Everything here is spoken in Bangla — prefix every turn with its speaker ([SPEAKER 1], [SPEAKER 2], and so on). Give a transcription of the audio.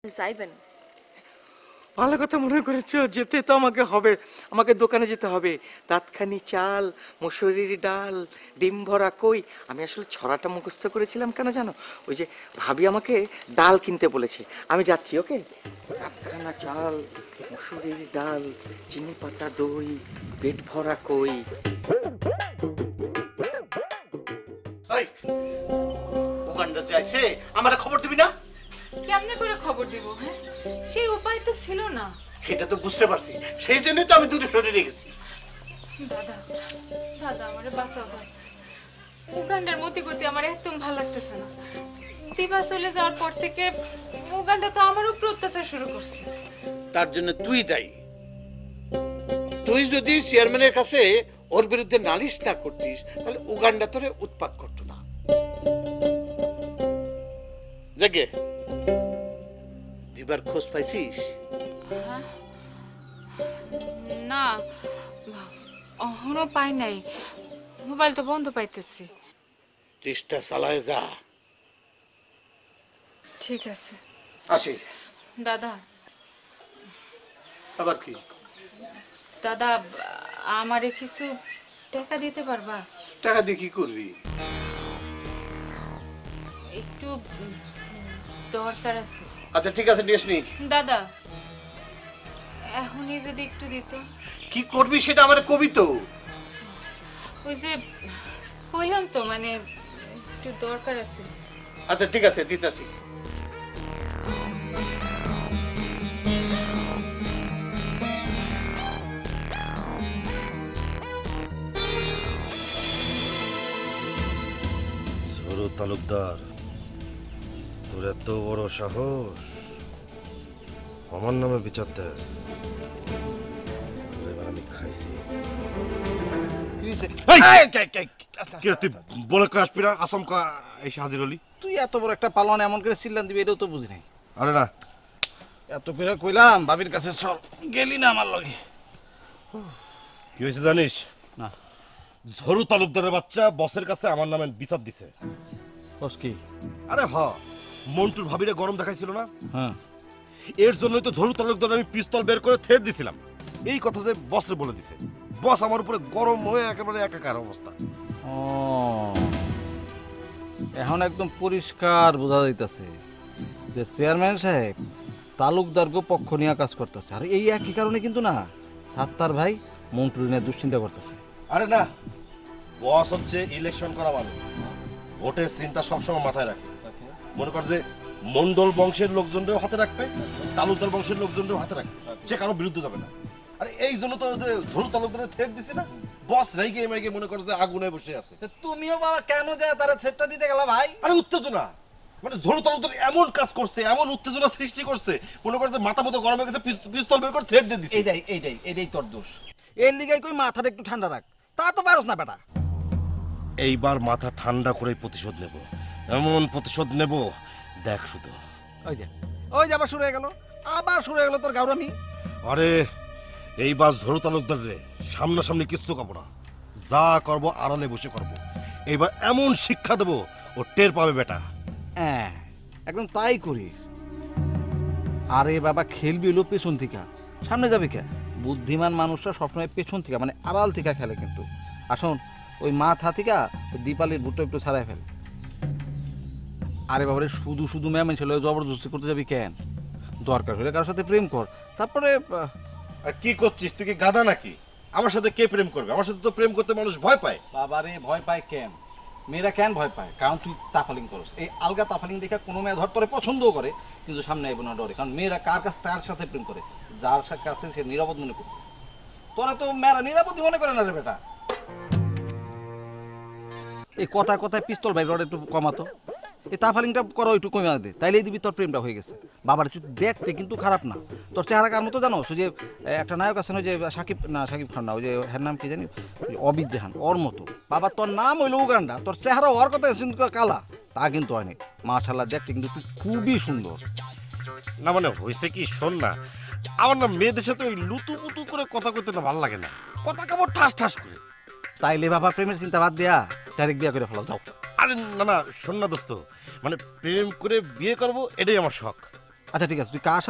[SPEAKER 1] যাইবেন?
[SPEAKER 2] ভালো কথা মনে করেছো, যেতে তো আমাকে হবে। আমাকে দোকানে যেতে হবে। তাৎখানি চাল, মসুরির ডাল, ডিম ভরা কই। আমি আসলে ছড়াটা মুখস্থ করেছিলাম কেন জানো? ওই যে ভাবি আমাকে ডাল কিনতে বলেছে, আমি যাচ্ছি। ওকে, তাৎখানা চাল, মসুরির ডাল, চিনি পাতা দই, পেট ভরা কই।
[SPEAKER 3] উগান্ডা যাইছে, আমার খবর দিবি না?
[SPEAKER 4] কেমনে করে খবর দিব? হ্যাঁ, সেই উপায় তো ছিল না।
[SPEAKER 3] সেটা তো বুঝতে পারছি, সেই জন্যই তো আমি দূরে সরে রেখেছি।
[SPEAKER 4] দাদা, দাদা আমারে বাঁচাও দাদা। উগান্ডার মতি গতি আমার একদম ভালো লাগতেছে না। দিবা চলে যাওয়ার পর থেকে উগান্ডা তো আমার উপর অত্যাচার শুরু করছে।
[SPEAKER 3] তার জন্য তুই দায়ী। তুই যদি চেয়ারম্যানের কাছে ওর বিরুদ্ধে নালিশ না করতিস, তাহলে উগান্ডা তোরে উৎপাত করতো না। দেখে দিবার খোঁজ পাইছিস?
[SPEAKER 4] না, এখনো পাই নাই। মোবাইল তো বন্ধ পাইতেছি।
[SPEAKER 3] চেষ্টা চালায় যা।
[SPEAKER 4] ঠিক আছে
[SPEAKER 3] আসি।
[SPEAKER 4] দাদা।
[SPEAKER 3] আবার কি?
[SPEAKER 4] দাদা, আমারে কিছু টাকা দিতে পারবা?
[SPEAKER 3] টাকা দিয়ে কি করবি?
[SPEAKER 4] একটু দরকার আছে।
[SPEAKER 3] আচ্ছা ঠিক আছে, নিয়ে আসনি।
[SPEAKER 4] দাদা, এখনই যদি একটু দিত।
[SPEAKER 3] কি করবি সেটা আমার কবি তো।
[SPEAKER 4] ওই যে কইলাম তো, মানে একটু দরকার আছে।
[SPEAKER 3] আচ্ছা ঠিক আছে, দিতাছি।
[SPEAKER 5] ঝরু তালুকদার, তোর এত বড় সাহস আমার নামে বিচার দেস? এবার আমি খাইছি। তুই বলে আসবি না? আসমকা এসে হাজির হলি।
[SPEAKER 6] তুই এত বড় একটা পালন এমন করে চিল্লান দিবি, এটাও তো বুঝি নাই।
[SPEAKER 5] আরে না,
[SPEAKER 6] এত করে কইলাম বাবির কাছে চল, গেলি না আমার লগে।
[SPEAKER 5] কি হয়েছে জানিস?
[SPEAKER 6] না।
[SPEAKER 5] ঝরু তালুকদারের বাচ্চা বসের কাছে আমার নামে বিচার দিছে।
[SPEAKER 6] বস কি?
[SPEAKER 5] আরে মন্টুর ভাবিরে গরম দেখাইছিল না?
[SPEAKER 6] হ্যাঁ।
[SPEAKER 5] এর জন্যই তো ঝরু তালুকদার আমি পিস্তল বের করে থ্রেট দিছিলাম। এই কথা যে বসরে বলে দিছে, বস আমার উপরে গরম হয়ে একেবারে একাকার অবস্থা।
[SPEAKER 6] ও, এখন একদম পরিষ্কার বোঝা যাইতাছে যে চেয়ারম্যান সাহেব তালুকদারকে পক্ষ নিয়ে কাজ করতেছে। আর এই একই কারণে কিন্তু না, সাত্তার ভাই মন্টুর নিয়ে দুশ্চিন্তা করতেছে।
[SPEAKER 5] আরে না, বস হচ্ছে ইলেকশন করা মানুষ, ভোটের চিন্তা সবসময় মাথায় রাখে। মনে কর যে মন্ডল বংশের লোকজনদেরও হাতে রাখবে, তালুকদার বংশের লোকজনদেরও হাতে রাখবে, সে কারো বিরুদ্ধে যাবে না। আরে এই জন্য তো যে ঝরু তালুকদারের থ্রেট দিছে না, বস রাইগে এমাইগে মনে করে যে আগুনে বসে আছে।
[SPEAKER 6] তুমিও বাবা কেন যায় তারা থ্রেটটা দিতে গেলা ভাই?
[SPEAKER 5] আরে উত্তেজনা, মানে ঝরু তালুকদার এমন কাজ করছে, এমন উত্তেজনা সৃষ্টি করছে, মনে করে যে মাথা মতো গরম হয়ে গেছে, পিস্তল বের করে থ্রেট দিয়ে দিছে।
[SPEAKER 6] এইটাই তোর দোষ। এর লিগাই কই মাথাটা একটু ঠান্ডা রাখ, তা তো পারস না বেটা।
[SPEAKER 5] এইবার মাথা ঠান্ডা করে প্রতিশোধ নেব, এমন প্রতিশোধ নেব দেখ শুধু।
[SPEAKER 6] ওই যে আবার শুরু হয়ে গেল তোর গাউরামি।
[SPEAKER 5] আরে এইবার ঝরু তালুকদার রে সামনাসামনি কিচ্ছু করবো না, যা করবো আড়ালে বসে করবো। এইবার এমন শিক্ষা দেবো ও টের পাবে বেটা।
[SPEAKER 6] হ্যাঁ, একদম তাই করিস। আরে বাবা, খেলবি হলো পেছন থেকে, সামনে যাবি কে? বুদ্ধিমান মানুষরা সবসময় পেছন থেকে, মানে আড়াল থেকে খেলে। কিন্তু আসুন ওই মাথা থেকে দীপালির বুটটা একটু ছাড়াই ফেল। আরে বাবারে, শুধু শুধু ম্যামেন ছিল জবরদস্তি করতে যাবি কেন? দরকার হলে কারোর সাথে প্রেম কর, তারপরে।
[SPEAKER 5] আর কি করছিস তুই? কি গাধা নাকি? আমার সাথে কে প্রেম করবে? আমার সাথে তো প্রেম করতে মানুষ ভয় পায়।
[SPEAKER 6] বাবারে, ভয় পায় কেন? মেয়েরা কেন ভয় পায়? কারণ তুই তাফালিং করস। এই আলগা তাফালিং দেখে কোনো মেয়ে ধর তোরে পছন্দও করে, কিন্তু সামনে আইব না ডরে। কারণ মেয়েরা কার সাথে প্রেম করে? যার কাছে সে নিরাপদ মনে করে। তোরা তো মেয়েরা নিরাপদই মনে করে না রে বেটা। এই কথায় পিস্তল ভাই একটু কমাতো। এই তাফালিংটা করো, একটু কমে দে, তাইলেই দিবি তোর প্রেমটা হয়ে গেছে। বাবার তুই দেখতে কিন্তু খারাপ না, তোর চেহারা কার মতো জানো? ওই যে একটা নায়ক আছে না, ওই যে সাকিব খান না, ওই যে এর নাম কি জানি, অবিদ জাহান, ওর মতো। বাবা তোর নাম হইলো উগান্ডা, তোর চেহারা ওর কথা কালা, তা কিন্তু হয়নি। মাশাআল্লাহ, দেখতে কিন্তু তুই খুবই সুন্দর।
[SPEAKER 5] না মানে হয়েছে কি, শোন না, আমার না মেয়েদের সাথে ওই লুতু পুতু করে কথা কইতে না ভালো লাগে না, কথা কেমন ঠাস ঠাস করে।
[SPEAKER 6] তাইলে বাবা প্রেমের চিন্তা বাদ দিয়া ডাইরেক্ট বিয়া করে ফেলাও, যাও।
[SPEAKER 5] আরে না না, শোন না দোস্ত, মানে প্রেম করে বিয়ে করবো এটাই আমার শখ।
[SPEAKER 6] আচ্ছা ঠিক আছে, তুই কার সাথে